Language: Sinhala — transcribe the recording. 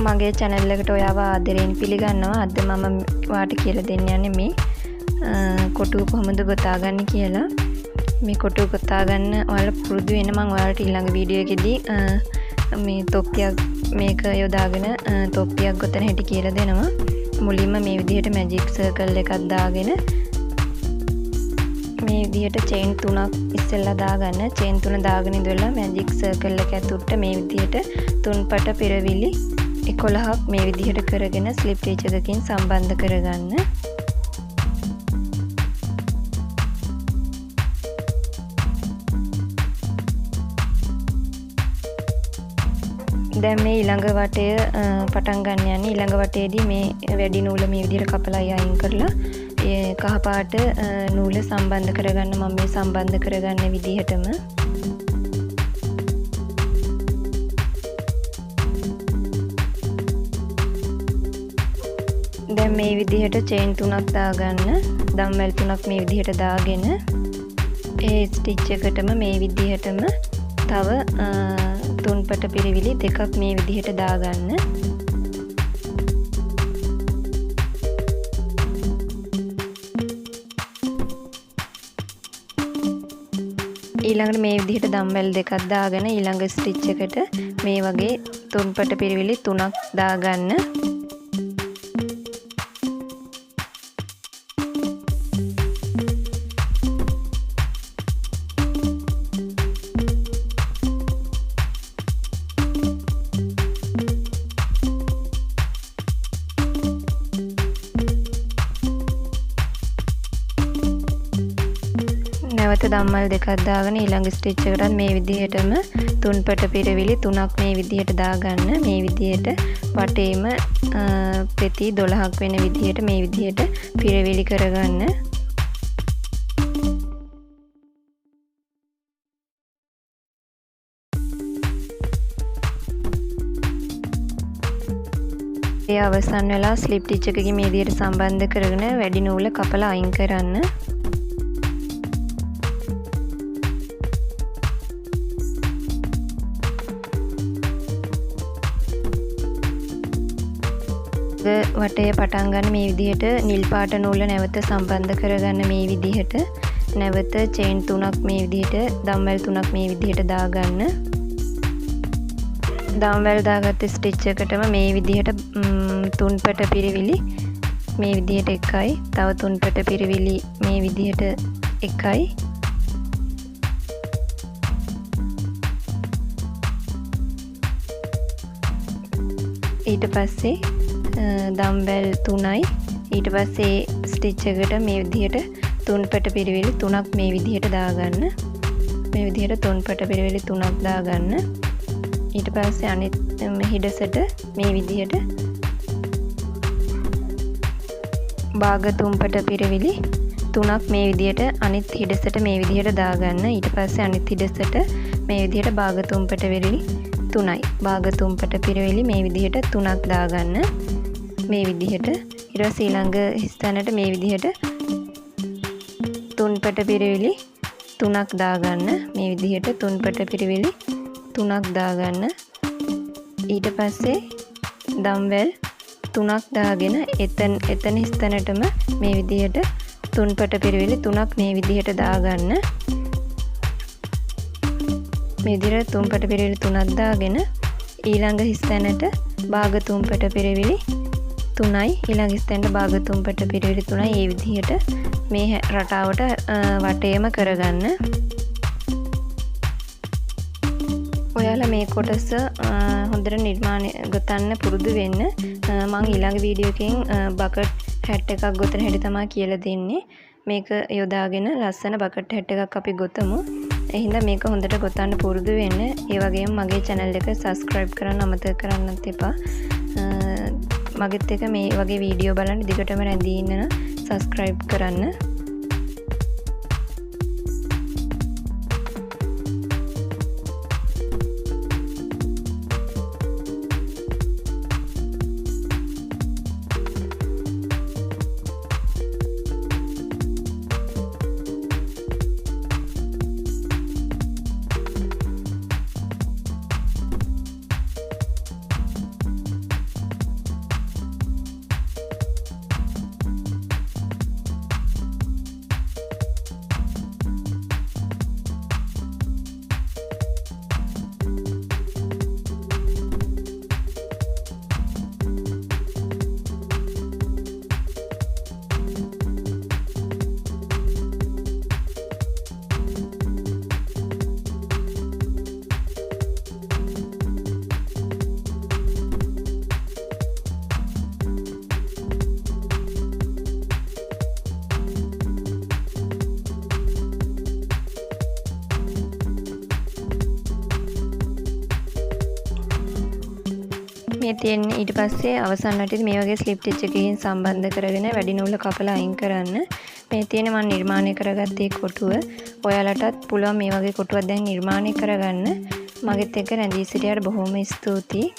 මගේ channel එකට ඔයාව ආදරයෙන් පිළිගන්නවා. අද මම ඔයාලට කියලා දෙන්න යන්නේ මේ කොටුව කොහොමද ගොතාගන්නේ කියලා. මේ කොටුව ගොතාගන්න ඔයාලා පුරුදු වෙන මම ඔයාලට ඊළඟ වීඩියෝ එකේදී මේ තොප්පියක් මේක යොදාගෙන තොප්පියක් ගොතන හැටි කියලා දෙනවා. මුලින්ම මේ විදිහට මැජික් සර්කල් එකක් දාගෙන මේ විදිහට චේන් 3ක් ඉස්සෙල්ලා දාගන්න. චේන් 3 දාගෙන ඉඳලා මැජික් සර්කල් එක ඇතුළට මේ විදිහට තුන්පට පෙරවිලි 11ක් මේ විදිහට කරගෙන ස්ලිප් ස්ටිච් එකකින් සම්බන්ධ කරගන්න. දැන් මේ ඊළඟ වටය පටන් ගන්න යන්නේ. ඊළඟ වටේදී මේ වැඩි නූල මේ විදිහට කපලා අයින් කරලා ඒ කහ පාට නූල සම්බන්ධ කරගන්න. මම මේ සම්බන්ධ කරගන්න විදිහටම දැන් මේ විදිහට චේන් 3ක් දාගන්න. දම්වැල් 3ක් මේ විදිහට දාගෙන ඒ ස්ටිච් එකටම මේ විදිහටම තව තුන්පට පිරිවිලි දෙකක් මේ විදිහට දාගන්න. ඊළඟට මේ විදිහට දම්බෙල් දෙකක් දාගෙන ඊළඟ ස්ටිච් එකට මේ වගේ තුන්පට පිරිවිලි 3ක් දාගන්න. නැවත දම්මල් දෙකක් දාගෙන ඊළඟ ස්ටිච් එකටත් මේ විදිහටම තුන්පට පිරවිලි 3ක් මේ විදිහට දාගන්න. මේ විදිහට වටේම පෙති 12ක් වෙන විදිහට මේ විදිහට පිරවිලි කරගන්න. ඒ අවසන් වෙලා ස්ලිප් ස්ටිච් එකකින් මේ විදිහට සම්බන්ධ කරගෙන වැඩි නූල කපලා අයින් කරන්න. වටය පටන් ගන්න මේ විදිහට නිල් පාට නූල නැවත සම්බන්ධ කරගන්න. මේ විදිහට නැවත චේන් 3ක් මේ විදිහට දම්වැල් 3ක් මේ විදිහට දාගන්න. දම්වැල් දාගත්ත ස්ටිච් එකටම මේ විදිහට තුන්පට පිරිවිලි මේ විදිහට එකයි, තව තුන්පට පිරිවිලි මේ විදිහට එකයි, ඊට පස්සේ දම්බෙල් 3යි. ඊට පස්සේ ස්ටිච් එකට මේ විදිහට තුන්පට පිරිවිලි 3ක් මේ විදිහට දාගන්න. මේ විදිහට තුන්පට පිරිවිලි 3ක් දාගන්න. ඊට පස්සේ අනිත් හිඩසට මේ විදිහට භාග තුන්පට පිරිවිලි 3ක් මේ විදිහට අනිත් හිඩසට මේ විදිහට දාගන්න. ඊට පස්සේ අනිත් හිඩසට මේ විදිහට භාග තුන්පට පිරිවිලි 3යි. භාග තුන්පට පිරිවිලි මේ විදිහට 3ක් දාගන්න. මේ විදිහට ඊට පස්සේ ඊළඟ ස්ථානට මේ විදිහට තුන්පට පිරිවිලි 3ක් දාගන්න. මේ විදිහට තුන්පට පිරිවිලි 3ක් දාගන්න. ඊට පස්සේ දම්වැල් 3ක් දාගෙන එතන ස්ථානටම මේ විදිහට තුන්පට පිරිවිලි 3ක් මේ විදිහට දාගන්න. මේ විදිහට තුන්පට පිරිවිලි 3ක් දාගෙන ඊළඟ ස්ථානට භාග තුන්පට පිරිවිලි 3යි. ඊළඟ ස්ථානට භාග තුන්පට පිරිවිලි 3යි. මේ විදිහට මේ රටාවට වටේම කරගන්න. ඔයාලා මේ කොටස හොඳට නිර්මාණය ගොතන්න පුරුදු වෙන්න. මම ඊළඟ වීඩියෝ එකෙන් බකට් හැට් එකක් ගොතන හැටි තමයි කියලා දෙන්නේ. මේක යොදාගෙන ලස්සන බකට් හැට් එකක් අපි ගොතමු. එහෙනම් මේක හොඳට ගොතන්න පුරුදු වෙන්න. ඒ වගේම මගේ channel එක subscribe කරන්න අමතක කරන්නත් එපා. මගෙත් එක මේ වගේ වීඩියෝ බලන්න දිගටම රැඳී ඉන්න subscribe කරන්න. මේ තියෙන්නේ ඊට පස්සේ අවසන් වටේදී මේ වගේ ස්ලිප් ස්ටිච් එකකින් සම්බන්ධ කරගෙන වැඩි නූල කපලා අයින් කරන්න. මේ තියෙන්නේ මම නිර්මාණය කරගත්තේ කොටුව. ඔයාලටත් පුළුවන් මේ වගේ කොටුවක් දැන් නිර්මාණය කරගන්න. මගෙත් එක්ක රැඳී සිටියට බොහොම ස්තුතියි.